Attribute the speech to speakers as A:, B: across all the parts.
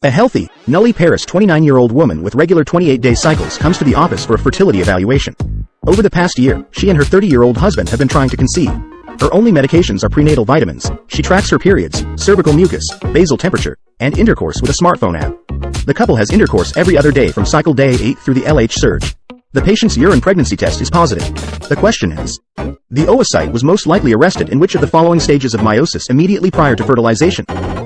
A: A healthy, nulliparous 29-year-old woman with regular 28-day cycles comes to the office for a fertility evaluation. Over the past year, she and her 30-year-old husband have been trying to conceive. Her only medications are prenatal vitamins. She tracks her periods, cervical mucus, basal temperature, and intercourse with a smartphone app. The couple has intercourse every other day from cycle day 8 through the LH surge. The patient's urine pregnancy test is positive. The question is, the oocyte was most likely arrested in which of the following stages of meiosis immediately prior to fertilization?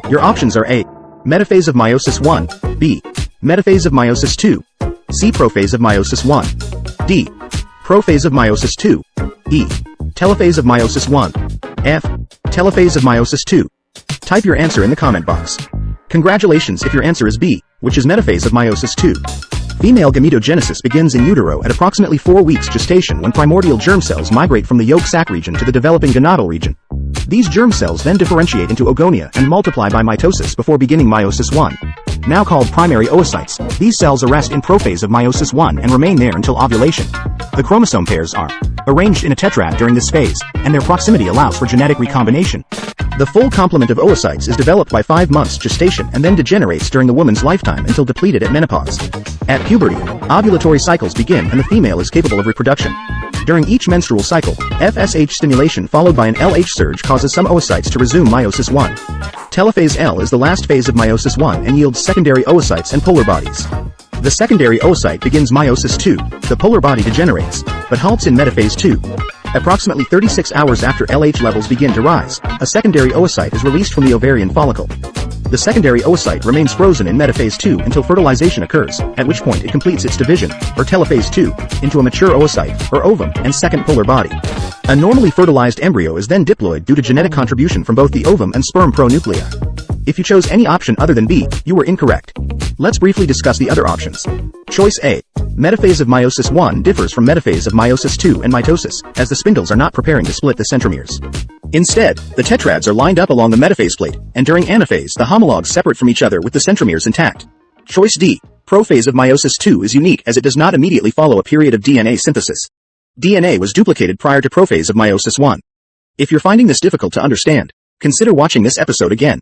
A: Your options are A. Metaphase of meiosis 1, B. Metaphase of meiosis 2, C. Prophase of meiosis 1, D. Prophase of meiosis 2, E. Telophase of meiosis 1, F. Telophase of meiosis 2. Type your answer in the comment box. Congratulations if your answer is B, which is metaphase of meiosis 2. Female gametogenesis begins in utero at approximately 4 weeks gestation when primordial germ cells migrate from the yolk sac region to the developing gonadal region. These germ cells then differentiate into oogonia and multiply by mitosis before beginning meiosis 1. Now called primary oocytes, these cells arrest in prophase of meiosis 1 and remain there until ovulation. The chromosome pairs are arranged in a tetrad during this phase, and their proximity allows for genetic recombination. The full complement of oocytes is developed by 5 months gestation and then degenerates during the woman's lifetime until depleted at menopause. At puberty, ovulatory cycles begin and the female is capable of reproduction. During each menstrual cycle, FSH stimulation followed by an LH surge causes some oocytes to resume meiosis 1. Telophase L is the last phase of meiosis 1 and yields secondary oocytes and polar bodies. The secondary oocyte begins meiosis 2, the polar body degenerates, but halts in metaphase 2. Approximately 36 hours after LH levels begin to rise, a secondary oocyte is released from the ovarian follicle. The secondary oocyte remains frozen in metaphase 2 until fertilization occurs, at which point it completes its division, or telophase 2, into a mature oocyte, or ovum, and second polar body. A normally fertilized embryo is then diploid due to genetic contribution from both the ovum and sperm pronuclei. If you chose any option other than B, you were incorrect. Let's briefly discuss the other options. Choice A. Metaphase of meiosis 1 differs from metaphase of meiosis 2 and mitosis, as the spindles are not preparing to split the centromeres. Instead, the tetrads are lined up along the metaphase plate, and during anaphase the homologs separate from each other with the centromeres intact. Choice D. Prophase of meiosis 2 is unique as it does not immediately follow a period of DNA synthesis. DNA was duplicated prior to prophase of meiosis 1. If you're finding this difficult to understand, consider watching this episode again.